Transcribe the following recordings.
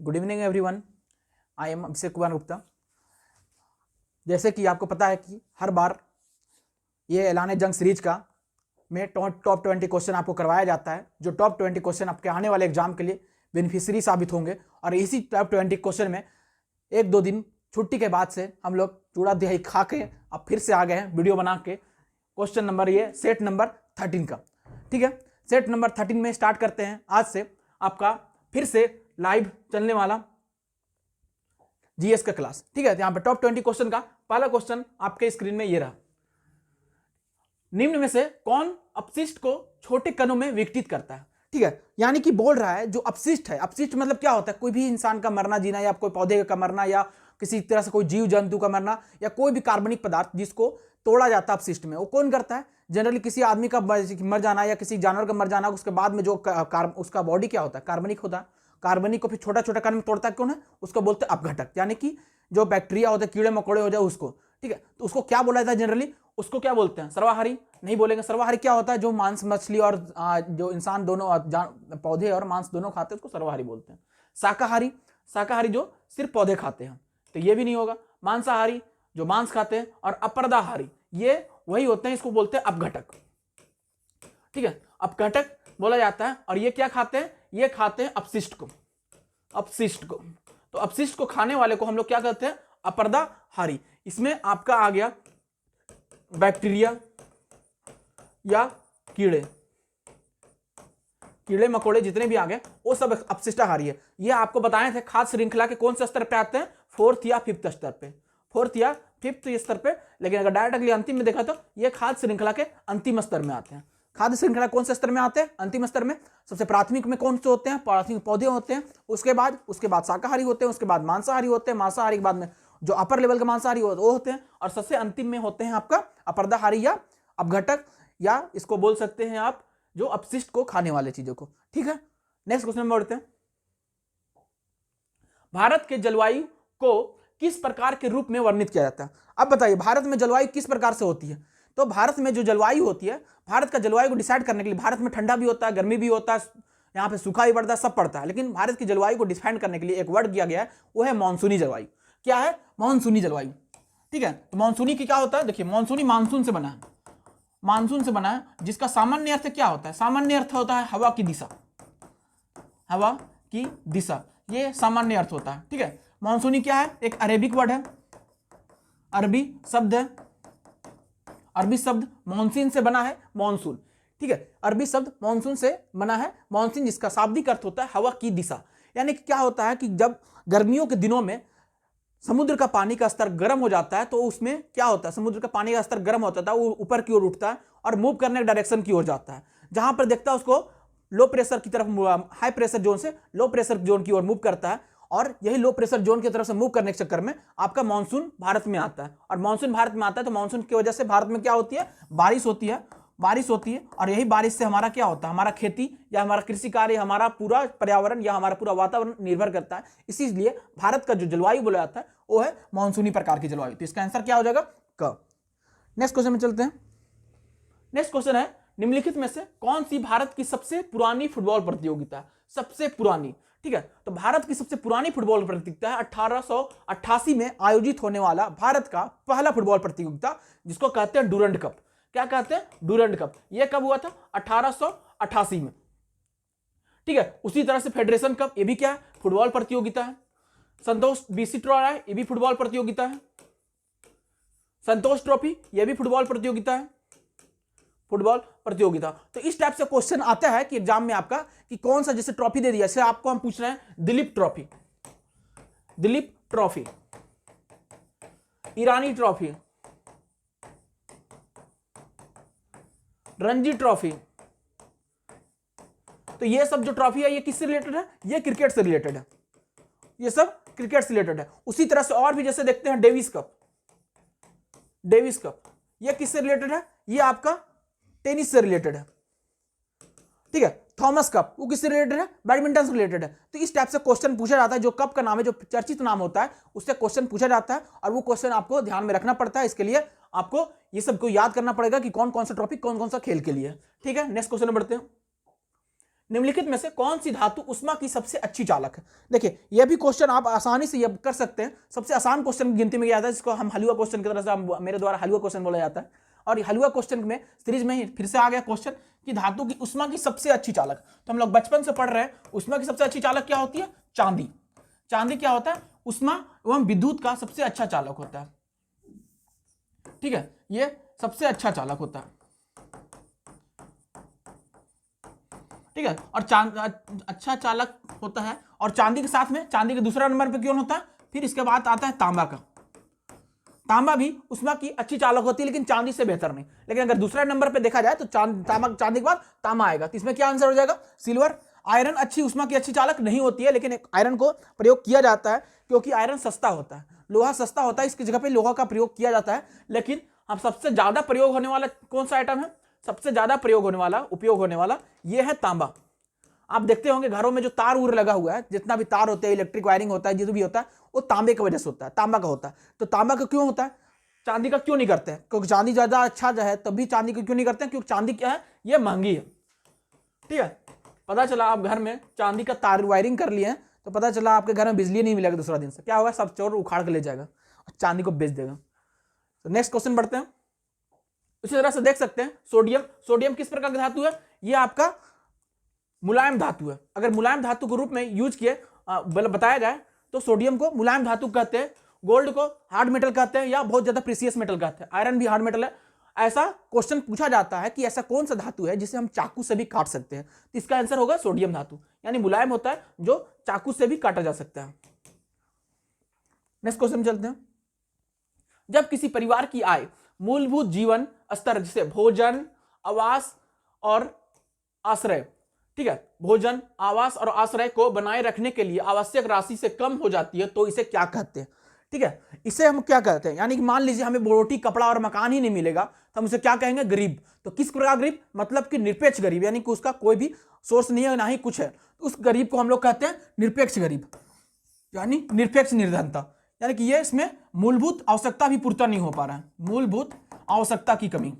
Good evening everyone, I am Abhishek Kumar Gupta. जैसे कि आपको पता है कि हर बार ये ऐलान जंग सीरीज का में टॉप 20 क्वेश्चन आपको करवाया जाता है, जो टॉप 20 क्वेश्चन आपके आने वाले एग्जाम के लिए बेनिफिशियरी साबित होंगे। और इसी टॉप 20 क्वेश्चन में एक दो दिन छुट्टी के बाद से हम लोग चूड़ा दही खा के अब फिर से आ गए हैं वीडियो बना के। क्वेश्चन नंबर ये सेट नंबर 13 का, ठीक है। सेट नंबर 13 में स्टार्ट करते हैं। आज से आपका फिर से लाइव चलने वाला जीएस का क्लास, ठीक है। यहाँ पे टॉप 20 क्वेश्चन का पहला क्वेश्चन आपके स्क्रीन में ये रहा। निम्न में से कौन अपशिष्ट को छोटे कणों में विघटित करता है, ठीक है। यानी कि बोल रहा है जो अपशिष्ट है, अपशिष्ट मतलब क्या होता है, कोई भी इंसान का मरना जीना या कोई पौधे का मरना या किसी तरह से कोई जीव जंतु का मरना या कोई भी कार्बनिक पदार्थ जिसको तोड़ा जाता है अपशिष्ट में, वो कौन करता है? जनरली किसी आदमी का मर जाना या किसी जानवर का मर जाना, उसके बाद में जो उसका बॉडी क्या होता है, कार्बनिक होता है। कार्बनिक को फिर छोटा छोटा कण में तोड़ता है, कौन है? उसको बोलते हैं अपघटक। यानी कि जो बैक्टीरिया होते हैं, कीड़े मकोड़े हो जाए उसको, ठीक है। तो उसको क्या बोला जाता है जनरली? उसको क्या बोलते हैं? सर्वाहारी नहीं बोलेंगे। सर्वाहारी क्या होता है? जो मांस मछली और जो इंसान दोनों पौधे और मांस दोनों खाते हैं उसको सर्वाहारी बोलते हैं। शाकाहारी, शाकाहारी जो सिर्फ पौधे खाते हैं, तो ये भी नहीं होगा। मांसाहारी जो मांस खाते हैं, और अपर्दाहारी ये वही होते हैं, इसको बोलते हैं अपघटक, ठीक है। अपघटक बोला जाता है। और ये क्या खाते हैं? ये खाते हैं अपशिष्ट को, अपशिष्ट को। तो अपशिष्ट को खाने वाले को हम लोग क्या कहते हैं? अपर्दाहारी। इसमें आपका आ गया बैक्टीरिया या कीड़े, कीड़े मकोड़े जितने भी आ गए वो सब अपशिष्टाहारी है। ये आपको बताए थे खाद्य श्रृंखला के कौन से स्तर पे आते हैं? 4th या 5th स्तर पे, 4th या 5th स्तर पे। लेकिन अगर डायरेक्टली अंतिम में देखा तो ये खाद्य श्रृंखला के अंतिम स्तर में आते हैं। खाद्य श्रृंखला कौन से स्तर में आते हैं? अंतिम स्तर में। सबसे प्राथमिक में कौन से होते हैं? प्राथमिक पौधे होते हैं। उसके बाद शाकाहारी होते हैं। उसके बाद मांसाहारी होते हैं। मांसाहारी के बाद में जो अपर लेवल के मांसाहारी होते हैं वो होते हैं। और सबसे अंतिम में होते हैं आपका अपर्दाहारी या अपघटक, या इसको बोल सकते हैं आप जो अपशिष्ट को खाने वाले चीजों को, ठीक है। नेक्स्ट क्वेश्चन में बढ़ते हैं। भारत के जलवायु को किस प्रकार के रूप में वर्णित किया जाता है? अब बताइए भारत में जलवायु किस प्रकार से होती है? तो भारत में जो जलवायु होती है, भारत का जलवायु को डिसाइड करने के लिए, भारत में ठंडा भी होता है, गर्मी भी होता है, यहाँ पे सूखा भी पड़ता है, सब पड़ता है। लेकिन भारत की जलवायु को डिफाइन करने के लिए एक वर्ड किया गया है, वो है मानसूनी जलवायु। क्या है? मानसूनी जलवायु, ठीक है। तो मानसूनी की क्या होता है? देखिए मानसूनी मानसून से बना है, मानसून से बना है, जिसका सामान्य अर्थ क्या होता है? सामान्य अर्थ होता है हवा की दिशा, हवा की दिशा, ये सामान्य अर्थ होता है, ठीक है। मानसूनी क्या है? एक अरेबिक वर्ड है, अरबी शब्द है, अरबी शब्द मानसून से बना है, मानसून, ठीक है। अरबी शब्द मानसून से बना है, मानसून, जिसका शाब्दिक अर्थ होता है हवा की दिशा। यानी कि क्या होता है कि जब गर्मियों के दिनों में समुद्र का पानी का स्तर गर्म हो जाता है तो उसमें क्या होता है? समुद्र का पानी का स्तर गर्म होता है, वो ऊपर की ओर उठता है और मूव करने के डायरेक्शन की ओर जाता है। जहां पर देखता है उसको लो प्रेशर की तरफ, हाई प्रेशर जोन से लो प्रेशर जोन की ओर मूव करता है। और यही लो प्रेशर जोन की तरफ से मूव करने के चक्कर में आपका मानसून भारत में आता है। और मानसून भारत में आता है तो मानसून की वजह से भारत में क्या होती है? बारिश होती है, बारिश होती है। और यही बारिश से हमारा क्या होता है? हमारा खेती या हमारा कृषि कार्य, हमारा पूरा पर्यावरण या हमारा पूरा वातावरण निर्भर करता है। इसीलिए भारत का जो जलवायु बोला जाता है वो है मानसूनी प्रकार की जलवायु। तो इसका आंसर क्या हो जाएगा? क। नेक्स्ट क्वेश्चन में चलते हैं। नेक्स्ट क्वेश्चन है, निम्नलिखित में से कौन सी भारत की सबसे पुरानी फुटबॉल प्रतियोगिता है? सबसे पुरानी, ठीक है। तो भारत की सबसे पुरानी फुटबॉल प्रतियोगिता है 1888 में आयोजित होने वाला भारत का पहला फुटबॉल प्रतियोगिता, जिसको कहते हैं डूरंड कप। क्या कहते हैं? Durand cup. यह कब हुआ था? 1888 में, ठीक है। उसी तरह से फेडरेशन कप, ये भी क्या है? फुटबॉल प्रतियोगिता है। संतोष बीसी ट्रॉफी, ये भी फुटबॉल प्रतियोगिता है। संतोष ट्रॉफी, ये भी फुटबॉल प्रतियोगिता है, फुटबॉल प्रतियोगिता। तो इस टाइप से क्वेश्चन आता है कि एग्जाम में आपका कि कौन सा, जैसे ट्रॉफी दे दिया, जैसे आपको हम पूछ रहे हैं दिलीप ट्रॉफी, दिलीप ट्रॉफी, ईरानी ट्रॉफी, रणजी ट्रॉफी। तो ये सब जो ट्रॉफी है ये किससे रिलेटेड है? ये क्रिकेट से रिलेटेड है, ये सब क्रिकेट से रिलेटेड है। उसी तरह से और भी जैसे देखते हैं डेविस कप, डेविस कप ये किससे रिलेटेड है? ये आपका टेनिस से रिलेटेड है, ठीक है। थॉमस कप वो किससे रिलेटेड है? बैडमिंटन से रिलेटेड है। तो इस टाइप से क्वेश्चन पूछा जाता है, जो कप का नाम है, जो चर्चित नाम होता है, उससे क्वेश्चन पूछा जाता है। और वो क्वेश्चन आपको ध्यान में रखना पड़ता है। इसके लिए आपको ये सबको याद करना पड़ेगा कि कौन कौन सा ट्रॉफी कौन कौन सा खेल के लिए, ठीक है। नेक्स्ट क्वेश्चन में बढ़ते हैं। निम्नलिखित में से कौन सी धातु उष्मा की सबसे अच्छी चालक है? देखिए यह भी क्वेश्चन आप आसानी से ये कर सकते हैं, सबसे आसान क्वेश्चन की गिनती में आता है, जिसको हम हलवा क्वेश्चन की तरह से मेरे द्वारा हलवा क्वेश्चन बोला जाता है। और ये हलवा क्वेश्चन में सीरीज में फिर से आ गया क्वेश्चन कि धातु की उष्मा की सबसे अच्छी चालक। तो हम लोग बचपन से पढ़ रहे हैं उष्मा की सबसे अच्छी चालक क्या होती है? चांदी। चांदी क्या होता है? उष्मा एवं विद्युत का सबसे अच्छा चालक होता है। ठीक है, ये सबसे अच्छा चालक होता है। ठीक है, और अच्छा चालक होता है। और चांदी के साथ में चांदी के दूसरा नंबर पे क्यों होता है? फिर इसके बाद आता है तांबा का। तांबा भी उष्मा की अच्छी चालक होती है, लेकिन चांदी से बेहतर नहीं। लेकिन अगर दूसरे नंबर पे देखा जाए तो चांदी के बाद तांबा आएगा। तो इसमें क्या आंसर हो जाएगा? सिल्वर। आयरन अच्छी उष्मा की अच्छी चालक नहीं होती है, लेकिन आयरन को प्रयोग किया जाता है क्योंकि आयरन सस्ता होता है, लोहा सस्ता होता है, इसकी जगह पे लोहा का प्रयोग किया जाता है। लेकिन अब सबसे ज्यादा प्रयोग होने वाला कौन सा आइटम है? सबसे ज्यादा प्रयोग होने वाला, उपयोग होने वाला ये है तांबा। आप देखते होंगे घरों में जो तार उर लगा हुआ है, जितना भी तार होते हैं, इलेक्ट्रिक वायरिंग होता है, जो भी होता है, वो तांबे की वजह से होता है, तांबा का होता है। तो तांबा का क्यों होता है? चांदी का क्यों नहीं करते हैं? क्योंकि चांदी ज्यादा अच्छा जो है, तभी चांदी को क्यों नहीं करते हैं? क्योंकि चांदी क्या है? ये महंगी है। ठीक है, पता चला आप घर में चांदी का तार वायरिंग कर लिए हैं, तो पता चला आपके घर में बिजली नहीं मिलेगा दूसरा दिन से, क्या होगा? सब चोर उखाड़ के ले जाएगा और चांदी को बेच देगा। तो नेक्स्ट क्वेश्चन बढ़ते हैं। उसी तरह से देख सकते हैं सोडियम। सोडियम किस प्रकार का धातु है? ये आपका मुलायम धातु है। अगर मुलायम धातु के रूप में यूज किए बताया जाए तो सोडियम को मुलायम धातु कहते हैं, गोल्ड को हार्ड मेटल कहते हैं, या बहुत ज्यादा प्रीसियस मेटल कहते हैं। आयरन भी हार्ड मेटल है। ऐसा क्वेश्चन पूछा जाता है कि ऐसा कौन सा धातु है जिसे हम चाकू से भी काट सकते हैं? तो इसका आंसर होगा सोडियम धातु, यानी मुलायम होता है जो चाकू से भी काटा जा सकता है। नेक्स्ट क्वेश्चन चलते हैं। जब किसी परिवार की आय मूलभूत जीवन स्तर जैसे भोजन, आवास और आश्रय, ठीक है, भोजन, आवास और आश्रय को बनाए रखने के लिए आवश्यक राशि से कम हो जाती है, तो इसे क्या कहते हैं? ठीक है, इसे हम क्या कहते हैं? यानी कि मान लीजिए हमें रोटी, कपड़ा और मकान ही नहीं मिलेगा, तो हम उसे क्या कहेंगे? गरीब। तो किस प्रकार गरीब? मतलब कि निरपेक्ष गरीब, यानी कि उसका कोई भी सोर्स नहीं है, ना ही कुछ है, तो उस गरीब को हम लोग कहते हैं निरपेक्ष गरीब, यानी निरपेक्ष निर्धनता। यानी कि ये इसमें मूलभूत आवश्यकता भी पूर्ति नहीं हो पा रहा है, मूलभूत आवश्यकता की कमी,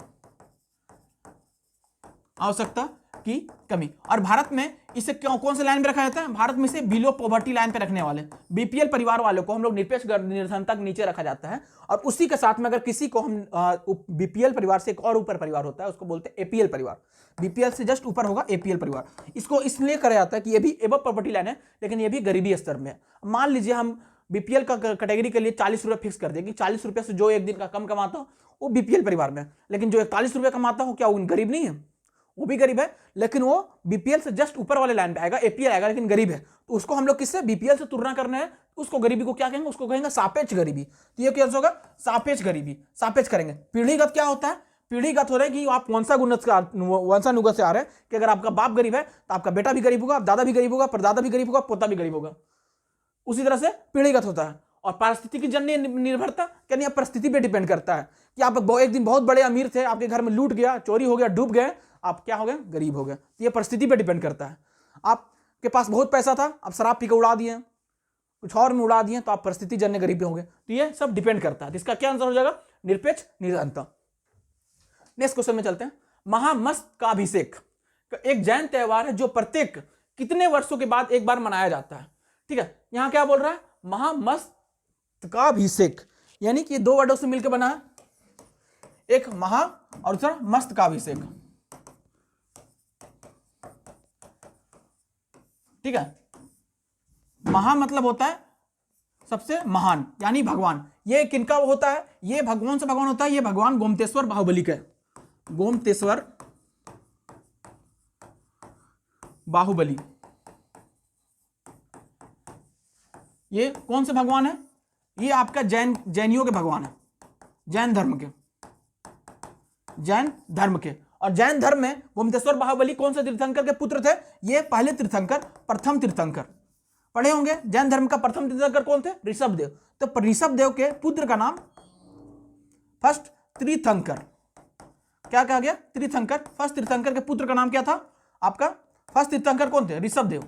आवश्यकता की कमी। और भारत में इसे कौन से लाइन पे रखा जाता है? भारत में इसे बिलो पॉवर्टी लाइन पे रखने वाले बीपीएल परिवार वालों को हम लोग निरपेक्ष निर्धनता के नीचे रखा जाता है। और उसी के साथ में अगर किसी को हम बीपीएल परिवार से एक और ऊपर परिवार होता है, उसको बोलते हैं एपीएल परिवार। बीपीएल से जस्ट ऊपर होगा एपीएल परिवार। इसको इसलिए करा जाता है कि ये भी एबव पॉवर्टी लाइन है, लेकिन ये भी गरीबी स्तर में है। मान लीजिए हम बीपीएल का कैटेगरी के लिए 40 रुपये फिक्स कर देंगे, 40 रुपये से जो एक दिन का कम कमाता हो वो बीपीएल परिवार में, लेकिन जो 41 रुपये कमाता हो क्या वो गरीब नहीं है? वो भी गरीब है, लेकिन वो बीपीएल से जस्ट ऊपर वाले लाइन पे आएगा, एपीएल आएगा, लेकिन गरीब है। तो उसको हम लोग किससे? बीपीएल से तुलना करना है, उसको गरीबी को क्या कहेंगे? उसको कहेंगे सापेक्ष गरीबी। तो ये क्या होगा? सापेक्ष गरीबी। सापेक्ष करेंगे। पीढ़ीगत क्या होता है? पीढ़ीगत हो रहा है कि आप वंशानुगत से आ रहे हैं कि अगर आपका बाप गरीब है तो आपका बेटा भी गरीब होगा, दादा भी गरीब होगा, परदादा भी गरीब होगा, पोता भी गरीब होगा। उसी तरह से पीढ़ीगत होता है। और परिस्थिति जन्य निर्भरता यानी परिस्थिति पे डिपेंड करता है कि आप एक दिन बहुत बड़े अमीर थे, आपके घर में लूट गया, चोरी हो गया, डूब गए, आप क्या हो गए? गरीब हो गए। तो ये परिस्थिति पे डिपेंड करता है। आपके पास बहुत पैसा था, आप शराब पी के उड़ा दिए, कुछ और में उड़ा दिए, तो आप परिस्थिति जन्य गरीब हो गए। तो ये सब डिपेंड करता है। तो इसका क्या आंसर हो जाएगा? निरपेक्ष निर्धनता। नेक्स्ट क्वेश्चन में चलते हैं। महामस्तकाभिषेक एक जैन त्योहार है जो प्रत्येक कितने वर्षों के बाद एक बार मनाया जाता है? ठीक है, यहां क्या बोल रहा है? महामस्तकाभिषेक, यानी कि दो वर्डों से मिलकर बना है, एक महा और दूसरा मस्तकाभिषेक। ठीक है, महा मतलब होता है सबसे महान, यानी भगवान। ये किनका होता है? ये भगवान से भगवान होता है। ये भगवान गोमतेश्वर बाहुबली का, गोमतेश्वर बाहुबली। ये कौन से भगवान है? ये आपका जैनियों के भगवान है, जैन धर्म के, जैन धर्म के। और जैन धर्म में गोमतेश्वर बाहुबली कौन से तीर्थंकर के पुत्र थे? ये पहले तीर्थंकर, प्रथम तीर्थंकर पढ़े होंगे। जैन धर्म का प्रथम तीर्थंकर कौन थे? ऋषभ देव। तो ऋषभ देव के पुत्र का नाम फर्स्ट तीर्थंकर, क्या कहा गया? तीर्थंकर। फर्स्ट तीर्थंकर के पुत्र का नाम क्या था आपका? फर्स्ट तीर्थंकर कौन थे? ऋषभ देव।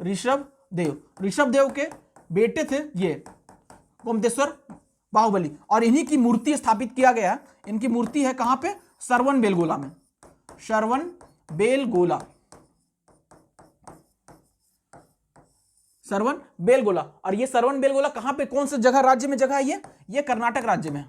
ऋषभ देव, ऋषभ देव के बेटे थे ये गोमतेश्वर बाहुबली। और इन्हीं की मूर्ति स्थापित किया गया। इनकी मूर्ति है कहां पे? श्रवण बेलगोला में, श्रवण बेलगोला। श्रवण बेलगोला। और ये श्रवण बेलगोला कहां पे, कौन से जगह राज्य में जगह है ये कर्नाटक राज्य में।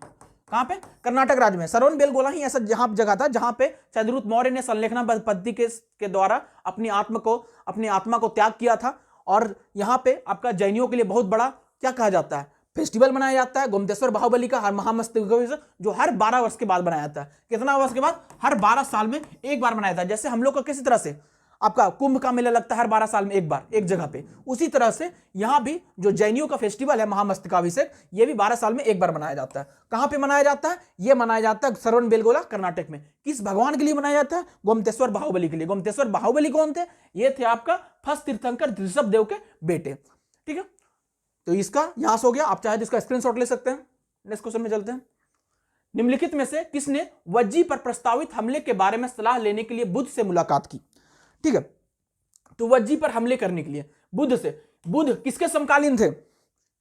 कहां पे, कर्नाटक राज्य में। श्रवण बेलगोला ही ऐसा जहां जगह था जहां पे चंद्रगुप्त मौर्य ने संलेखना पद्धति के द्वारा अपनी आत्मा को त्याग किया था। और यहां पे आपका जैनियों के लिए बहुत बड़ा क्या कहा जाता है, फेस्टिवल मनाया जाता है, गोमतेश्वर बाहुबली का, हर महामस्तकाभिषेक, जो हर 12 वर्ष के बाद बनाया जाता है। कितना वर्ष के बाद, हर 12 साल में एक बार मनाया जाता है। जैसे हम लोग का किसी तरह से आपका कुंभ का मेला लगता है हर 12 साल में एक बार एक जगह पे, उसी तरह से यहां भी जो जैनियों का फेस्टिवल है महामस्तकाभिषेक, ये भी 12 साल में एक बार मनाया जाता है। कहां पे मनाया जाता है, ये मनाया जाता है श्रवण बेलगोला कर्नाटक में। किस भगवान के लिए मनाया जाता है, गोमतेश्वर बाहुबली के लिए। गोमतेश्वर बाहुबली कौन थे, ये थे आपका फर्स्ट तीर्थंकर ऋषभ देव के बेटे। ठीक है, तो इसका यहां से हो गया, आप चाहे तो इसका स्क्रीनशॉट ले सकते हैं। नेक्स्ट क्वेश्चन में चलते हैं। निम्नलिखित में से किसने वज्जी पर प्रस्तावित हमले के बारे में सलाह लेने के लिए बुद्ध से मुलाकात की। ठीक है, तो वज्जी पर हमले करने के लिए बुद्ध से, बुद्ध किसके समकालीन थे,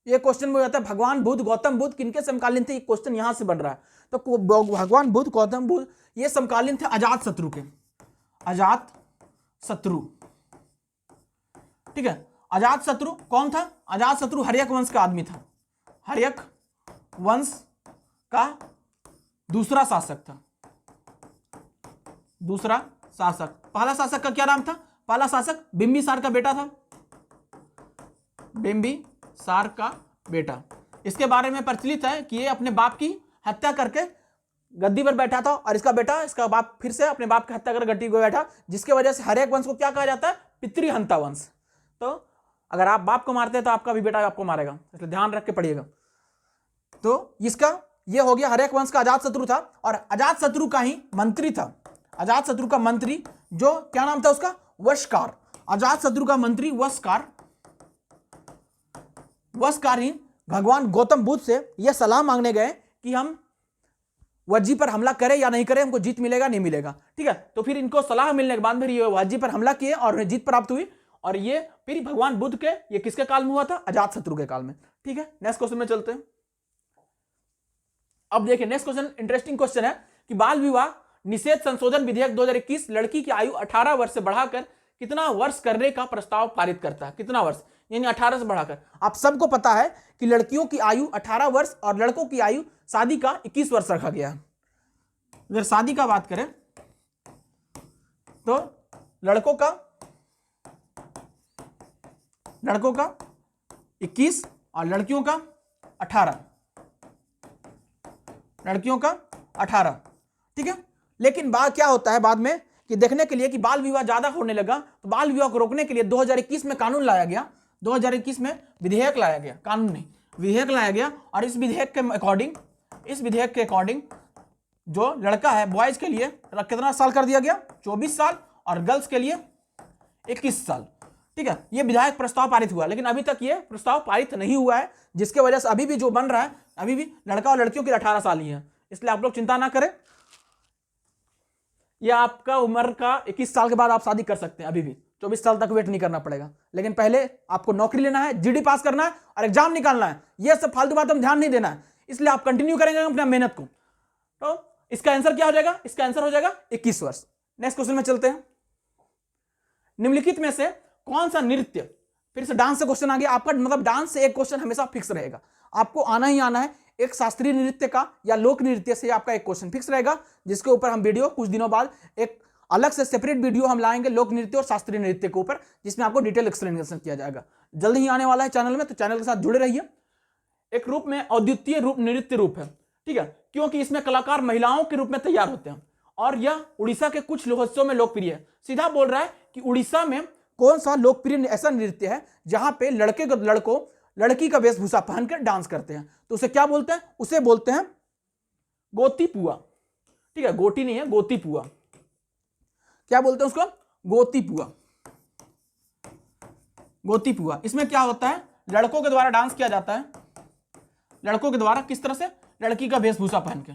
ये क्वेश्चन में आता है। भगवान बुद्ध, गौतम बुद्ध किनके समकालीन थे, ये क्वेश्चन यहां से बन रहा है। तो भगवान बुद्ध, गौतम बुद्ध ये समकालीन थे अजात शत्रु के, अजात शत्रु। ठीक है, अजात शत्रु कौन था, अजात शत्रु हर्यक वंश का आदमी था। हर्यक वंश का दूसरा शासक था, दूसरा शासक। पहला शासक का क्या नाम था, पहला शासक बिंबिसार का बेटा था, बिंबिसार का बेटा। इसके बारे में प्रचलित है कि ये अपने बाप की हत्या करके गद्दी पर बैठा था, और इसका बेटा, इसका बाप फिर से अपने बाप की हत्या कर गद्दी पर बैठा, जिसके वजह से हर्यक वंश को क्या कहा जाता है, पितृहंता वंश। तो अगर आप बाप को मारते हैं तो आपका भी बेटा आपको मारेगा, इसलिए ध्यान रख के पढ़िएगा। तो इसका ये हो गया, हर्यक वंश का अजात शत्रु था, और अजात शत्रु का ही मंत्री था, अजात शत्रु का मंत्री, जो क्या नाम था उसका, वशकार। अजात शत्रु का मंत्री वशकार, वशकार ही भगवान गौतम बुद्ध से यह सलाह मांगने गए कि हम वज्जी पर हमला करें या नहीं करें, हमको जीत मिलेगा नहीं मिलेगा। ठीक है, तो फिर इनको सलाह मिलने के बाद फिर ये वज्जी पर हमला किए और उन्हें जीत प्राप्त हुई। और ये फिर भगवान बुद्ध के, ये किसके काल में हुआ था, अजात शत्रु के काल में। ठीक है, नेक्स्ट क्वेश्चन में चलते हैं। अब देखिए नेक्स्ट क्वेश्चन इंटरेस्टिंग क्वेश्चन है कि बाल विवाह निषेध संशोधन विधेयक 2021 लड़की की आयु 18 वर्ष से बढ़ाकर कितना वर्ष करने का प्रस्ताव पारित करता है। कितना वर्ष, यानी 18 से बढ़ाकर। आप सबको पता है कि लड़कियों की आयु 18 वर्ष और लड़कों की आयु शादी का 21 वर्ष रखा गया है। अगर शादी का बात करें तो लड़कों का 21 और लड़कियों का 18, लड़कियों का 18। ठीक है, लेकिन बात क्या होता है बाद में कि देखने के लिए कि बाल विवाह ज्यादा होने लगा, तो बाल विवाह को रोकने के लिए 2021 में कानून लाया गया, 2021 में विधेयक लाया गया, कानून नहीं विधेयक लाया गया। और इस विधेयक के अकॉर्डिंग जो लड़का है, बॉयज के लिए कितना साल कर दिया गया, 24 साल, और गर्ल्स के लिए 21 साल। ठीक है, ये विधायक प्रस्ताव पारित हुआ, लेकिन अभी तक ये प्रस्ताव पारित नहीं हुआ है, जिसके वजह से अभी भी जो बन रहा है, अभी भी लड़का और लड़कियों के 18 साल ही है। इसलिए आप लोग चिंता ना करें, यह आपका उम्र का 21 साल के बाद आप शादी कर सकते हैं, अभी भी 24 साल तक वेट नहीं करना पड़ेगा। लेकिन पहले आपको नौकरी लेना है, जीडी पास करना है और एग्जाम निकालना है। यह सब फालतू बात में ध्यान नहीं देना है, इसलिए आप कंटिन्यू करेंगे अपना मेहनत को। तो इसका आंसर क्या हो जाएगा, इसका आंसर हो जाएगा 21 वर्ष। नेक्स्ट क्वेश्चन में चलते हैं। निम्नलिखित में से कौन सा नृत्य, फिर से डांस से क्वेश्चन आ गया आपका, मतलब डांस से एक क्वेश्चन हमेशा फिक्स रहेगा, आपको आना ही आना है। एक शास्त्रीय नृत्य का या लोक नृत्य से आपका एक क्वेश्चन फिक्स रहेगा, जिसके ऊपर हम वीडियो कुछ दिनों बाद एक अलग से सेपरेट वीडियो हम लाएंगे लोक नृत्य और शास्त्रीय नृत्य के ऊपर, जिसमें आपको डिटेल एक्सप्लेनेशन किया जाएगा। जल्द ही आने वाला है चैनल में, तो चैनल के साथ जुड़े रहिए। एक रूप में अद्वितीय रूप नृत्य रूप है, ठीक है, क्योंकि इसमें कलाकार महिलाओं के रूप में तैयार होते हैं और यह उड़ीसा के कुछ लोकोत्सव में लोकप्रिय है। सीधा बोल रहा है कि उड़ीसा में कौन सा लोकप्रिय ऐसा नृत्य है जहां पे लड़की का वेशभूषा पहनकर डांस करते हैं, तो उसे क्या बोलते हैं, उसे बोलते हैं गोतीपुआ। ठीक है, गोटी नहीं है, गोतीपुआ। क्या बोलते हैं उसको, गोतीपुआ। गोतीपुआ। इसमें क्या होता है, लड़कों के द्वारा डांस किया जाता है, लड़कों के द्वारा किस तरह से, लड़की का वेशभूषा पहन के,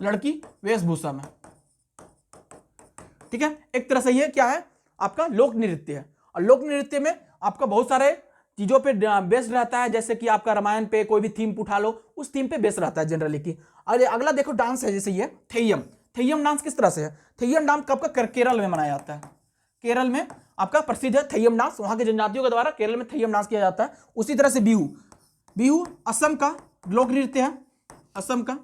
लड़की वेशभूषा में। ठीक है, एक तरह से ये क्या है, आपका लोक नृत्य है। और लोक नृत्य में आपका बहुत सारे चीजों पे बेस्ड रहता है, जैसे कि आपका रामायण पे कोई भी थीम उठा लो, उस थीम पे बेस्ड रहता है जनरली की। अरे अगला देखो डांस है, जैसे ये थेय्यम। थेय्यम डांस किस तरह से है, थेय्यम डांस कब का, केरल में मनाया जाता है, केरल में आपका प्रसिद्ध है थैयम डांस, वहां के जनजातियों के द्वारा केरल में थैयम डांस किया जाता है। उसी तरह से बिहू, बिहू असम का लोक नृत्य है, असम का,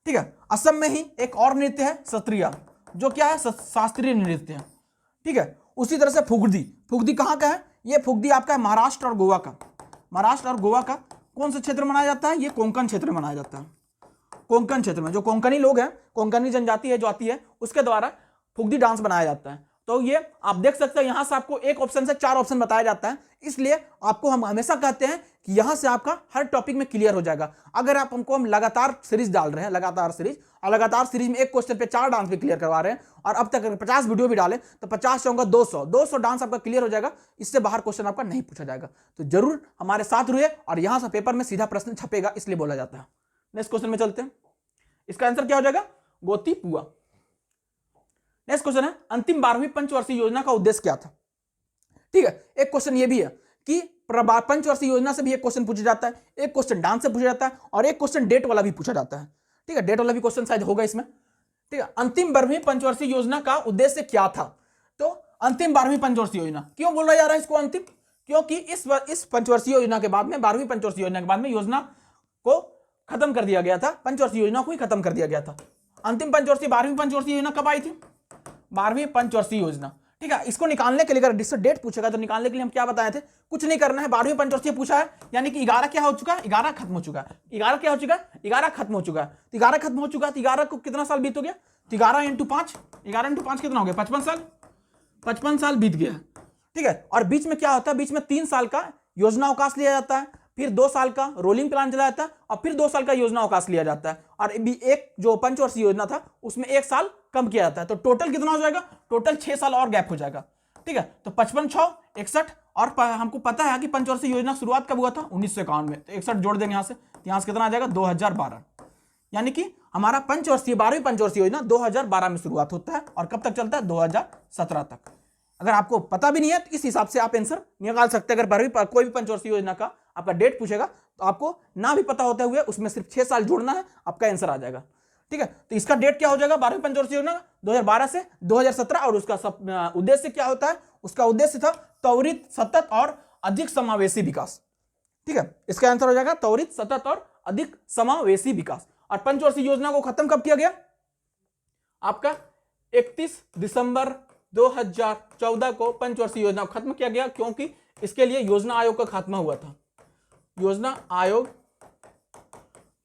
ठीक है। असम में ही एक और नृत्य है सत्रिया, जो क्या है शास्त्रीय नृत्य है, ठीक है। उसी तरह से फुगडी, फुगडी कहाँ का है, ये फुगडी आपका है महाराष्ट्र और गोवा का, महाराष्ट्र और गोवा का कौन से क्षेत्र में मनाया जाता है, ये कोंकण क्षेत्र में मनाया जाता है। कोंकण क्षेत्र में जो कोंकणी लोग हैं, कोंकणी जनजाति है जो आती है, उसके द्वारा फुगडी डांस बनाया जाता है। तो ये आप देख सकते हैं यहां से आपको एक ऑप्शन से 4 ऑप्शन बताया जाता है, इसलिए आपको हम हमेशा कहते हैं कि यहां से आपका हर टॉपिक में क्लियर हो जाएगा। अगर आप हमको हम लगातार सीरीज डाल रहे हैं, लगातार सीरीज, और लगातार सीरीज में एक क्वेश्चन पे 4 डांस भी क्लियर करवा रहे हैं, और अब तक 50 वीडियो भी डाले तो 50 से होगा 200 डांस आपका क्लियर हो जाएगा। इससे बाहर क्वेश्चन आपका नहीं पूछा जाएगा। तो जरूर हमारे साथ रहिए, और यहां से पेपर में सीधा प्रश्न छपेगा, इसलिए बोला जाता है। नेक्स्ट क्वेश्चन में चलते हैं, इसका आंसर क्या हो जाएगा, गोती पुआ। नेक्स्ट क्वेश्चन है, अंतिम 12वीं पंचवर्षीय योजना का उद्देश्य क्या था। ठीक है, एक क्वेश्चन ये भी है कि पंचवर्षीय योजना से भी एक क्वेश्चन पूछा जाता है, एक क्वेश्चन डांस से पूछा जाता है, और एक क्वेश्चन डेट वाला भी पूछा जाता है। ठीक है, डेट वाला भी क्वेश्चन शायद होगा इसमें। ठीक है, अंतिम 12वीं पंचवर्षीय योजना का उद्देश्य क्या था। तो अंतिम 12वीं पंचवर्षीय योजना क्यों बोला जा रहा है इसको अंतिम, क्योंकि इस पंचवर्षीय योजना के बाद में, 12वीं पंचवर्षीय योजना के बाद में योजना को खत्म कर दिया गया था, पंचवर्षीय योजना को ही खत्म कर दिया गया था। अंतिम पंचवर्षीय 12वीं पंचवर्षीय योजना कब आई थी, 12वीं पंचवर्षीय योजना। ठीक है, इसको निकालने के लिए अगर डिस्कस डेट पूछेगा तो निकालने के लिए हम क्या बताए थे, कुछ नहीं करना है, 12वीं पंचवर्षीय पूछा है, यानी कि 11 क्या हो चुका है, 11 खत्म हो चुका है। 11 क्या हो चुका है, 11 खत्म हो चुका है। तो 11 खत्म हो चुका है, तो 11 को कितना साल बीत हो गया, तो 11 × 5, 11 × 5 कितना हो गया, 55 साल, 55 साल बीत गया। ठीक है, और बीच में क्या होता है, बीच में 3 साल का योजना अवकाश लिया जाता है, फिर 2 साल का रोलिंग प्लान चला जाता है, और फिर 2 साल का योजना अवकाश लिया जाता है, और एक जो पंचवर्षीय योजना था उसमें 1 साल कम किया जाता है। तो टोटल कितना हो जाएगा, टोटल 6 साल और गैप हो जाएगा। ठीक है, तो 55 × 6 61, और हमको पता है कि पंचवर्षीय योजना शुरुआत कब हुआ था, 1951 में। तो 61 जोड़ देंगे यहाँ से, यहाँ से कितना आ जाएगा, 2012। यानी कि हमारा पंचवर्षीय 12वीं पंचवर्षीय योजना 2012 में शुरुआत होता है, और कब तक चलता है, 2017 तक। अगर आपको पता भी नहीं है तो इस हिसाब से आप आंसर निकाल सकते हैं। अगर 12वीं कोई भी पंचवर्षीय योजना का आपका डेट पूछेगा तो आपको ना भी पता होते हुए उसमें सिर्फ 6 साल जोड़ना है, आपका आंसर आ जाएगा। ठीक है, तो इसका डेट क्या हो जाएगा, 12वीं पंचवर्षीय योजना 2012 से 2017, और उसका उद्देश्य क्या होता है, उसका उद्देश्य था त्वरित, सतत और अधिक समावेशी विकास। ठीक है, इसका आंसर हो जाएगा त्वरित, सतत और अधिक समावेशी विकास। और पंचवर्षीय योजना को खत्म कब किया गया, आपका 31 दिसंबर 2014 को पंचवर्षीय योजना को खत्म किया गया, क्योंकि इसके लिए योजना आयोग का खात्मा हुआ था। योजना आयोग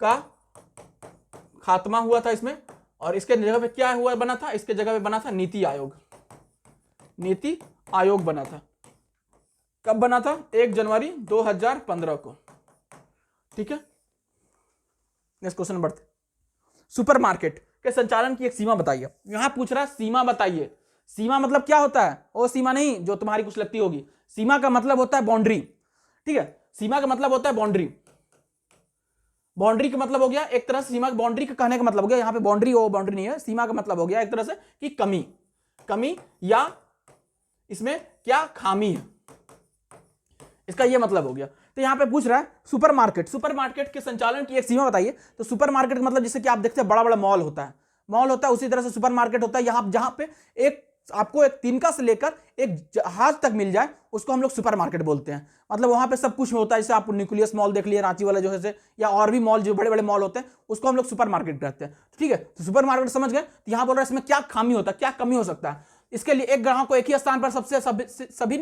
का खात्मा हुआ था इसमें, और इसके जगह पे क्या हुआ बना था, इसके जगह पे बना था नीति आयोग। नीति आयोग बना था, कब बना था, 1 जनवरी 2015 को। ठीक है, नेक्स्ट क्वेश्चन बढ़ते। सुपरमार्केट के संचालन की एक सीमा बताइए। यहां पूछ रहा है सीमा बताइए। सीमा मतलब क्या होता है, वो सीमा नहीं जो तुम्हारी कुछ लगती होगी। सीमा का मतलब होता है बाउंड्री। ठीक है, सीमा का मतलब होता है बाउंड्री। बाउंड्री का मतलब हो गया एक तरह से, सीमा की बाउंड्री का कहने का मतलब हो गया, यहाँ पे बाउंड्री हो, बाउंड्री नहीं है। सीमा का मतलब हो गया एक तरह से कि कमी, कमी या इसमें क्या खामी है, इसका ये मतलब हो गया। तो यहाँ पे पूछ रहा है सुपरमार्केट, सुपरमार्केट के संचालन की एक सीमा बताइए। तो सुपरमार्केट का मतलब जैसे कि आप देखते हैं बड़ा बड़ा मॉल होता है, मॉल होता है, उसी तरह से सुपरमार्केट होता है। यहाँ जहां पे आपको एक तिनका से लेकर एक जहाज तक मिल जाए उसको हम लोग सुपरमार्केट बोलते हैं। मतलब वहां पे सब कुछ होता है, जैसे आप न्यूक्लियस मॉल देख लिए रांची वाला जो है, या और भी मॉल जो बड़े बड़े मॉल होते हैं उसको हम लोग सुपरमार्केट कहते हैं। ठीक है, तो सुपरमार्केट समझ गए। तो यहाँ बोल रहा है इसमें क्या खामी होता है, क्या कमी हो सकता है। इसके लिए एक ग्राहक को एक ही स्थान पर सभी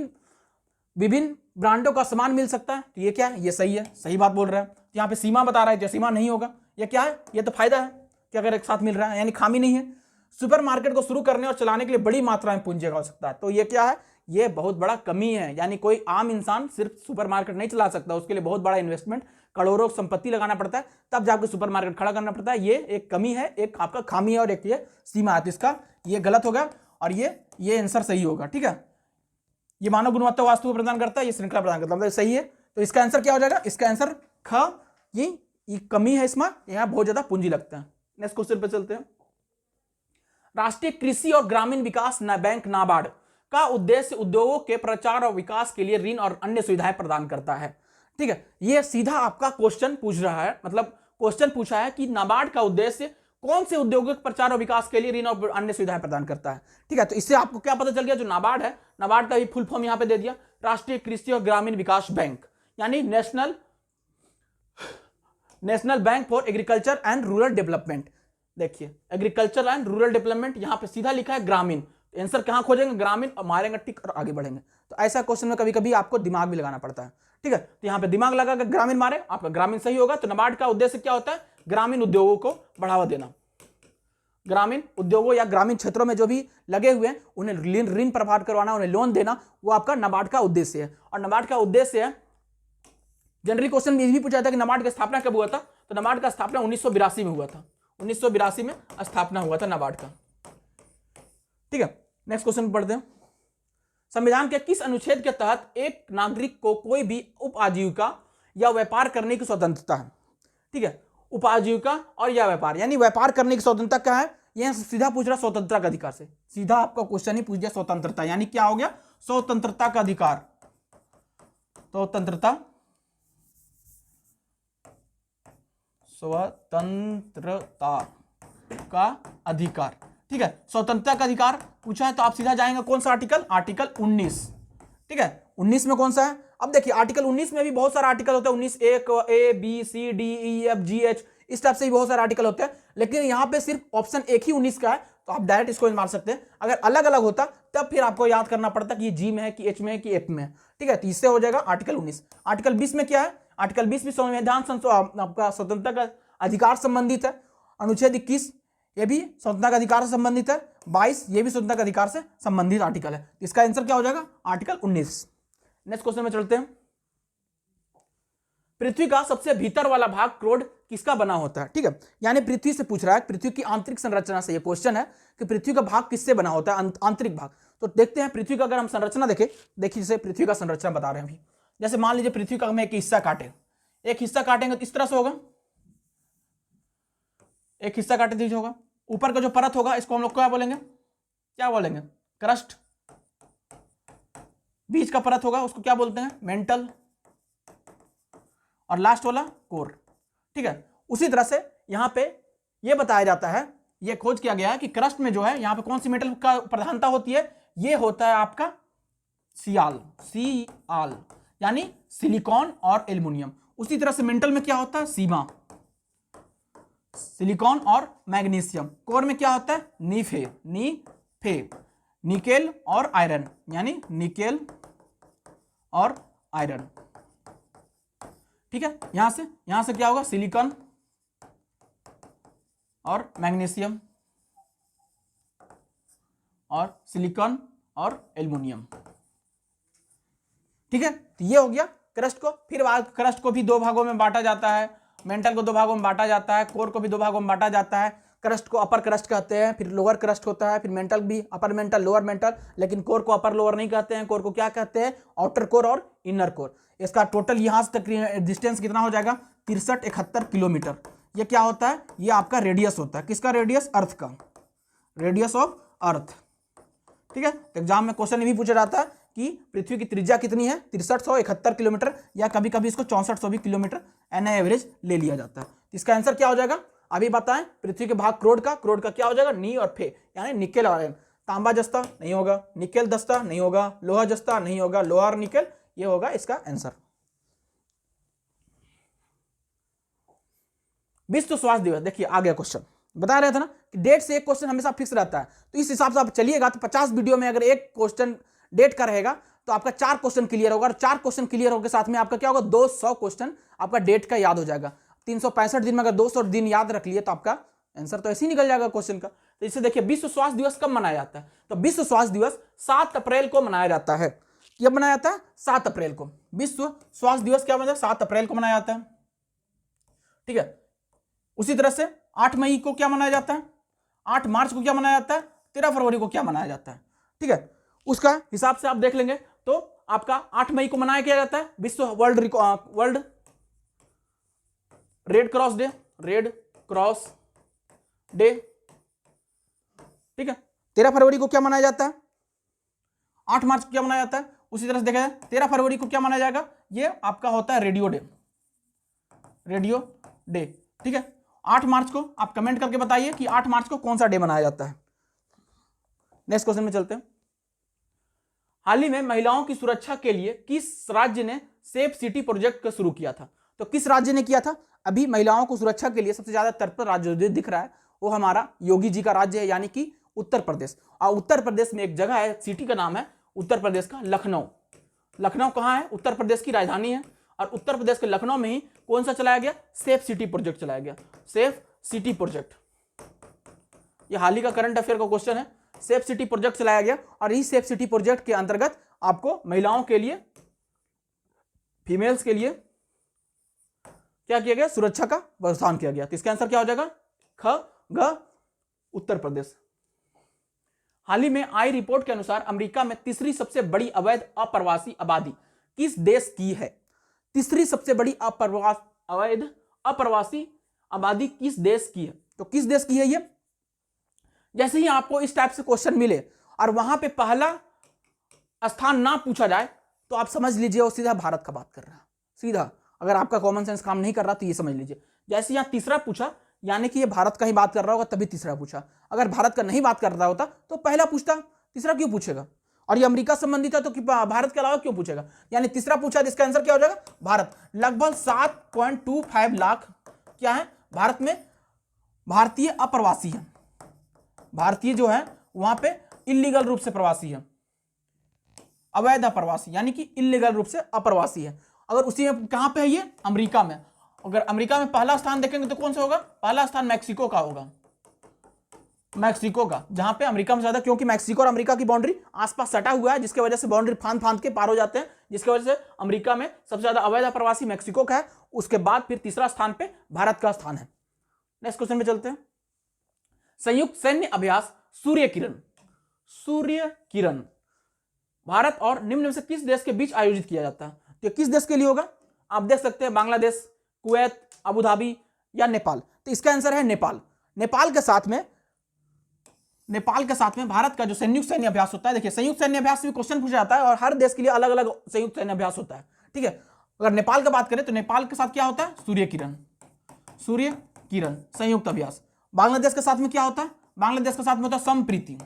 विभिन्न ब्रांडों का सामान मिल सकता है। तो ये क्या है, ये सही है, सही बात बोल रहा है। यहाँ पे सीमा बता रहा है, सीमा नहीं होगा। ये क्या है, ये तो फायदा है कि अगर एक साथ मिल रहा है, यानी खामी नहीं है। सुपरमार्केट को शुरू करने और चलाने के लिए बड़ी मात्रा में पूंजी का हो सकता है। तो ये क्या है, ये बहुत बड़ा कमी है। यानी कोई आम इंसान सिर्फ सुपरमार्केट नहीं चला सकता, उसके लिए बहुत बड़ा इन्वेस्टमेंट, करोड़ों संपत्ति लगाना पड़ता है, तब जाकर सुपरमार्केट खड़ा करना पड़ता है। ये एक कमी है, एक आपका खामी है, और एक ये सीमा है। तो इसका ये गलत होगा और ये आंसर सही होगा। ठीक है, ये मानव गुणवत्ता वास्तु को प्रदान करता है, ये श्रृंखला प्रदान करता है, मतलब सही है। तो इसका आंसर क्या हो जाएगा, इसका आंसर ख, ये कमी है इसमें, यहाँ बहुत ज्यादा पूंजी लगता है। नेक्स्ट क्वेश्चन पे चलते हैं। राष्ट्रीय कृषि और ग्रामीण विकास बैंक नाबार्ड का उद्देश्य उद्योगों के प्रचार और विकास के लिए ऋण और अन्य सुविधाएं प्रदान करता है। ठीक है, ये सीधा आपका क्वेश्चन पूछ रहा है, मतलब क्वेश्चन पूछा है कि नाबार्ड का उद्देश्य कौन से औद्योगिक प्रचार और विकास के लिए ऋण और अन्य सुविधाएं प्रदान करता है। ठीक है, तो इससे आपको क्या पता चल गया, जो नाबार्ड है, नाबार्ड का भी फुल फॉर्म यहां पे दे दिया, राष्ट्रीय कृषि और ग्रामीण विकास बैंक, यानी national bank for agriculture and rural development. देखिए एग्रीकल्चर एंड रूरल डेवलपमेंट, यहां पे सीधा लिखा है ग्रामीण, तो आंसर कहां खोजेंगे, ग्रामीण, और मारेंगे टिक और आगे बढ़ेंगे। तो ऐसा क्वेश्चन में कभी कभी आपको दिमाग भी लगाना पड़ता है। ठीक है, तो यहां पे दिमाग लगा कर ग्रामीण मारे, आपका ग्रामीण सही होगा। तो नाबार्ड का उद्देश्य क्या होता है, ग्रामीण उद्योगों को बढ़ावा देना, ग्रामीण उद्योगों या ग्रामीण क्षेत्रों में जो भी लगे हुए हैं उन्हें ऋण प्रदान करवाना, उन्हें लोन देना, वो आपका नाबार्ड का उद्देश्य है। और नाबार्ड का उद्देश्य है, जनरली क्वेश्चन में ये भी पूछा था कि नाबार्ड की स्थापना कब हुआ था, तो नाबार्ड का स्थापना 1982 में हुआ था, 1982 में स्थापना हुआ था नाबार्ड का। ठीक है, नेक्स्ट क्वेश्चन पढ़ते हैं। संविधान के किस अनुच्छेद के तहत एक नागरिक को कोई भी उप आजीविका या व्यापार करने की स्वतंत्रता है। ठीक है, उप आजीविका और या व्यापार, यानी व्यापार करने की स्वतंत्रता क्या है, यह सीधा पूछ रहा स्वतंत्रता का अधिकार से, सीधा आपका क्वेश्चन ही पूछ दिया स्वतंत्रता, यानी क्या हो गया, स्वतंत्रता का अधिकार, स्वतंत्रता का अधिकार। ठीक है, स्वतंत्रता का अधिकार पूछा है तो आप सीधा जाएंगे कौन सा आर्टिकल, आर्टिकल 19। ठीक है, 19 में कौन सा है, अब देखिए आर्टिकल 19 में भी बहुत सारा आर्टिकल होता है, 19 A B C D E F G H, इस टाइप से भी बहुत सारे आर्टिकल होते हैं, लेकिन यहाँ पे सिर्फ ऑप्शन एक ही 19 का है, तो आप डायरेक्ट इसको मार सकते हैं। अगर अलग अलग होता तब फिर आपको याद करना पड़ता कि ये जी में है कि एच में है कि एफ में है। ठीक है, तो इससे हो जाएगा आर्टिकल 19। आर्टिकल 20 में क्या है, आर्टिकल 20 भी संविधान आपका स्वतंत्रता का अधिकार संबंधित है। अनुच्छेद 21 ये भी स्वतंत्रता का अधिकार से संबंधित है। 22 ये भी स्वतंत्रता का अधिकार से संबंधित आर्टिकल है। इसका आंसर क्या हो जाएगा, आर्टिकल 19। नेक्स्ट क्वेश्चन में चलते हैं। पृथ्वी का सबसे भीतर वाला भाग क्रोड किसका बना होता है। ठीक है, यानी पृथ्वी से पूछ रहा है, पृथ्वी की आंतरिक संरचना से ये क्वेश्चन है कि पृथ्वी का भाग किससे बना होता है, आंतरिक भाग। तो देखते हैं पृथ्वी का अगर हम संरचना देखें, देखिए जैसे पृथ्वी का संरचना बता रहे हैं अभी, जैसे मान लीजिए पृथ्वी का हम एक हिस्सा काटे, एक हिस्सा काटेंगे तो इस तरह से होगा, एक हिस्सा काटे दीजिए होगा, ऊपर का जो परत होगा इसको हम लोग क्या बोलेंगे, क्या बोलेंगे, क्रस्ट। बीच का परत होगा उसको क्या बोलते हैं, मेंटल, और लास्ट वाला कोर। ठीक है, उसी तरह से यहां पे ये बताया जाता है, ये खोज किया गया है कि क्रस्ट में जो है यहां पे कौन सी मेटल का प्रधानता होती है, ये होता है आपका सियाल, सीआल, यानी सिलिकॉन और एल्युमिनियम। उसी तरह से मेंटल में क्या होता है, सीमा, सिलिकॉन और मैग्नीशियम। कोर में क्या होता है, नीफे, निकेल और आयरन, यानी निकेल और आयरन। ठीक है, यहां से क्या होगा, सिलिकॉन और मैग्नीशियम, और सिलिकॉन और एल्युमिनियम। ठीक है, तो ये हो गया क्रस्ट को। फिर क्रस्ट को भी दो भागों में बांटा जाता है, मेंटल को दो भागों में बांटा जाता है, कोर को भी दो भागों में बांटा जाता है। क्रस्ट को अपर क्रस्ट कहते हैं, फिर लोअर क्रस्ट होता है, फिर मेंटल भी अपर मेंटल लोअर मेंटल, लेकिन कोर को अपर लोअर नहीं कहते हैं, कोर को क्या कहते हैं, आउटर कोर और इनर कोर। इसका टोटल यहां से तक डिस्टेंस कितना हो जाएगा, 6371 किलोमीटर। ये क्या होता है, ये आपका रेडियस होता है, किसका रेडियस, अर्थ का, रेडियस ऑफ अर्थ। ठीक है, तो एग्जाम में क्वेश्चन ये भी पूछा जाता है कि पृथ्वी की त्रिज्या कितनी है, 6371 किलोमीटर, या कभी कभी इसको 6400 भी किलोमीटर एन एवरेज ले लिया जाता है। इसका आंसर क्या हो जाएगा, अभी बताएं, पृथ्वी के भाग क्रोड का क्या हो जाएगा, नी और फे, यानी निकेल और आयरन। तांबा जस्ता नहीं होगा, निकेल दस्ता नहीं होगा, लोहा जस्ता नहीं होगा, लोहा और निकेल, ये होगा इसका आंसर। विश्व स्वास्थ्य दिवस, देखिए आ गया क्वेश्चन, बता रहे थे ना कि डेट से एक क्वेश्चन हमेशा फिक्स रहता है, तो इस हिसाब से आप चलिएगा तो 50 वीडियो में अगर एक क्वेश्चन डेट का रहेगा तो आपका 4 क्वेश्चन क्लियर होगा, और 4 क्वेश्चन क्लियर होकर साथ में आपका क्या होगा, 200 क्वेश्चन आपका डेट का याद हो जाएगा। 365 दिन में अगर 200 दिन याद रख लिए तो आपका आंसर तो ऐसे ही निकल जाएगा क्वेश्चन का। तो इसे देखिए, विश्व स्वास्थ्य दिवस कब मनाया जाता है, तो विश्व स्वास्थ्य दिवस 7 अप्रैल को मनाया जाता है। कब मनाया जाता है, 7 अप्रैल को। विश्व स्वास्थ्य दिवस क्या मतलब 7 अप्रैल को मनाया जाता है। ठीक है, उसी तरह से 8 मई को क्या मनाया जाता है, 8 मार्च को क्या मनाया जाता है, 13 फरवरी को क्या मनाया जाता है। ठीक है, उसका हिसाब से आप देख लेंगे तो आपका 8 मई को मनाया किया जाता है विश्व वर्ल्ड रेड क्रॉस डे। ठीक है, 13 फरवरी को क्या मनाया जाता है, 8 मार्च को क्या मनाया जाता है। उसी तरह से देखा जाए 13 फरवरी को क्या मनाया जाएगा, ये आपका होता है रेडियो डे। ठीक है, 8 मार्च को आप कमेंट करके बताइए कि 8 मार्च को कौन सा डे मनाया जाता है। नेक्स्ट क्वेश्चन में चलते हैं। हाल ही में महिलाओं की सुरक्षा के लिए किस राज्य ने सेफ सिटी प्रोजेक्ट को शुरू किया था? तो किस राज्य ने किया था? अभी महिलाओं को सुरक्षा के लिए सबसे ज्यादा तत्पर राज्य जो दिख रहा है वो हमारा योगी जी का राज्य है, यानी कि उत्तर प्रदेश। और उत्तर प्रदेश में एक जगह है, सिटी का नाम है उत्तर प्रदेश का लखनऊ। लखनऊ कहाँ है? उत्तर प्रदेश की राजधानी है। और उत्तर प्रदेश के लखनऊ में ही कौन सा चलाया गया? सेफ सिटी प्रोजेक्ट चलाया गया। सेफ सिटी प्रोजेक्ट, ये हाल ही का करंट अफेयर का क्वेश्चन है। सेफ सिटी प्रोजेक्ट चलाया गया और इस सेफ सिटी प्रोजेक्ट के अंतर्गत आपको महिलाओं के लिए, फीमेल्स के लिए क्या किया गया? सुरक्षा का व्यवस्थान किया गया। तो इसका आंसर क्या हो जाएगा? ख ग उत्तर प्रदेश। हाल ही में आई रिपोर्ट के अनुसार अमेरिका में तीसरी सबसे बड़ी अवैध अप्रवासी आबादी किस देश की है? तीसरी सबसे बड़ी अवैध अप्रवासी आबादी किस देश की है? तो किस देश की है ये? जैसे ही आपको इस टाइप से क्वेश्चन मिले और वहां पे पहला स्थान ना पूछा जाए तो आप समझ लीजिए वो सीधा भारत का बात कर रहा है, सीधा। अगर आपका कॉमन सेंस काम नहीं कर रहा तो ये समझ लीजिए। जैसे यहां तीसरा पूछा यानी कि ये भारत का ही बात कर रहा होगा, तभी तीसरा पूछा। अगर भारत का नहीं बात कर रहा होता तो पहला पूछता, तीसरा क्यों पूछेगा? और ये अमेरिका संबंधित है तो भारत के अलावा क्यों पूछेगा? यानी तीसरा पूछा, जिसका आंसर क्या हो जाएगा? भारत। लगभग 7.25 लाख क्या है भारत में भारतीय अप्रवासी है। भारतीय जो है वहां पे इलीगल रूप से प्रवासी है, अवैध अप्रवासी यानी कि इलीगल रूप से अप्रवासी है। अगर उसी में कहां पे है ये? अमेरिका में। अगर अमेरिका में पहला स्थान देखेंगे तो कौन सा होगा? पहला स्थान मैक्सिको का होगा, मैक्सिको का, जहां पे अमेरिका में ज्यादा, क्योंकि मैक्सिको और अमेरिका की बाउंड्री आसपास सटा हुआ है, जिसकी वजह से बाउंड्री फांद के पार हो जाते हैं, जिसकी वजह से अमेरिका में सबसे ज्यादा अवैध अप्रवासी मैक्सिको का है। उसके बाद फिर तीसरा स्थान पे भारत का स्थान है। नेक्स्ट क्वेश्चन में चलते हैं। संयुक्त सैन्य अभ्यास सूर्य किरण, सूर्य किरण भारत और निम्न में से किस देश के बीच आयोजित किया जाता है? तो किस देश के लिए होगा? आप देख सकते हैं बांग्लादेश, कुवैत, अबू धाबी या नेपाल। तो इसका आंसर है नेपाल। नेपाल के साथ में भारत का जो संयुक्त सैन्य अभ्यास होता है, देखिए संयुक्त सैन्य अभ्यास में क्वेश्चन पूछा जाता है और हर देश के लिए अलग अलग संयुक्त सैन्य अभ्यास होता है, ठीक है। अगर नेपाल का बात करें तो नेपाल के साथ क्या होता है? सूर्य किरण, सूर्य किरण संयुक्त अभ्यास। बांग्लादेश के साथ में क्या होता है? बांग्लादेश के साथ में होता है समप्रीति,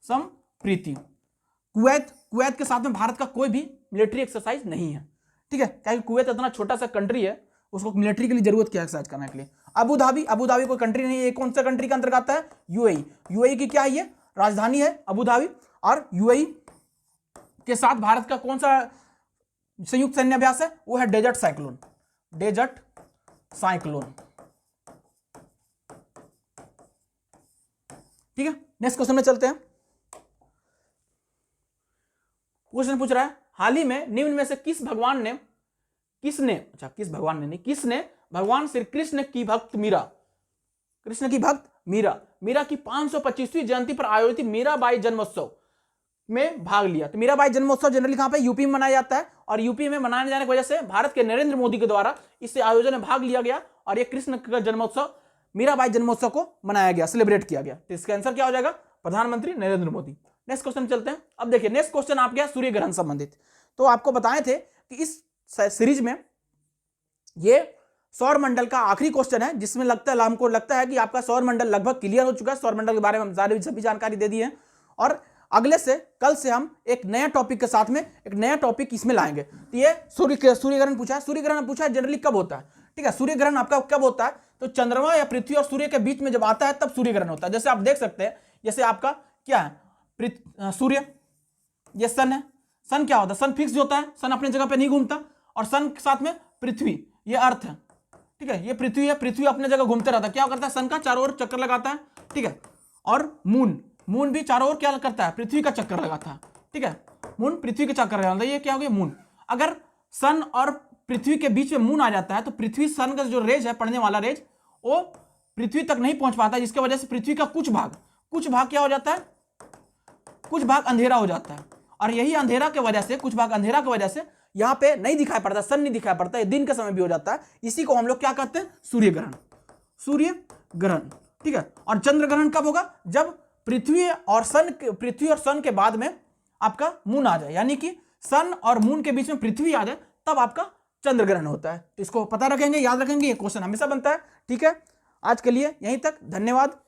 समप्रीति। कुवैत के साथ में भारत का कोई भी मिलिट्री एक्सरसाइज नहीं है, ठीक है, क्योंकि कुवैत इतना छोटा सा कंट्री है, उसको मिलिट्री के लिए जरूरत क्या एक्सरसाइज करने के लिए। अबू धाबी कोई कंट्री नहीं है, कौन सा कंट्री का अंतर्गत आता है? यूएई। यूएई की क्या है? ये राजधानी है अबू धाबी। और यूएई के साथ भारत का कौन सा संयुक्त सैन्य अभ्यास है? वो है डेजर्ट साइक्लोन, डेजर्ट साइक्लोन, ठीक है। नेक्स्ट क्वेश्चन में चलते हैं। क्वेश्चन पूछ रहा है, हाल ही में निम्न में से किसने भगवान श्री कृष्ण की भक्त मीरा की 525वीं जयंती पर आयोजित मीराबाई जन्मोत्सव में भाग लिया? तो मीराबाई जन्मोत्सव जनरली कहां पे? यूपी में मनाया जाता है। और यूपी में मनाने जाने की वजह से भारत के नरेंद्र मोदी के द्वारा इस आयोजन में भाग लिया गया और ये कृष्ण का जन्मोत्सव, मीराबाई जन्मोत्सव को मनाया गया, सेलिब्रेट किया गया। तो इसका आंसर क्या हो जाएगा? प्रधानमंत्री नरेंद्र मोदी। नेक्स्ट क्वेश्चन चलते हैं। अब देखिए नेक्स्ट क्वेश्चन आप गया सूर्य ग्रहण संबंधित। तो आपको बताए थे कि इस सीरीज में ये सौर मंडल का आखिरी क्वेश्चन है, जिसमें हमको लगता है कि आपका सौर मंडल लगभग क्लियर हो चुका है। सौर मंडल के बारे में हम सभी जानकारी दे दी है और अगले से कल से हम एक नया टॉपिक के साथ में एक नया टॉपिक इसमें लाएंगे। तो ये सूर्य ग्रहण पूछा है। सूर्य ग्रहण पूछा है जनरली कब होता है, ठीक है। सूर्य ग्रहण आपका कब होता है? तो चंद्रमा या पृथ्वी और सूर्य के बीच में जब आता है तब सूर्य ग्रहण होता है। जैसे आप देख सकते हैं, जैसे आपका क्या है? सूर्य, ये सन है। सन क्या होता है? सन फिक्स होता है, सन अपनी जगह पे नहीं घूमता। और सन के साथ में पृथ्वी, ये अर्थ है, ठीक है। ये पृथ्वी है, पृथ्वी अपने जगह घूमते रहता है। क्या करता है? सन का चारों ओर चक्कर लगाता है, ठीक है। और मून भी चारों ओर क्या करता है? पृथ्वी का चक्कर लगाता है, ठीक है। मून पृथ्वी के चक्कर लगाता है, ये क्या हो गया? मून। अगर सन और पृथ्वी के बीच में मून आ जाता है तो पृथ्वी, सन का जो रेज है, पड़ने वाला रेज, वो पृथ्वी तक नहीं पहुंच पाता, जिसकी वजह से पृथ्वी का कुछ भाग क्या हो जाता है? कुछ भाग अंधेरा हो जाता है। और यही अंधेरा की वजह से, कुछ भाग अंधेरा की वजह से यहां पे नहीं दिखाई पड़ता, सन नहीं दिखाई पड़ता, दिन के समय भी हो जाता है। इसी को हम लोग क्या कहते हैं? सूर्य ग्रहण, सूर्य ग्रहण, ठीक है। और चंद्र ग्रहण कब होगा? जब पृथ्वी और सन के बाद में आपका मून आ जाए, यानी कि सन और मून के बीच में पृथ्वी आ जाए, तब आपका चंद्र ग्रहण होता है। तो इसको पता रखेंगे, याद रखेंगे, ये क्वेश्चन हमेशा बनता है। ठीक है, आज के लिए यहीं तक, धन्यवाद।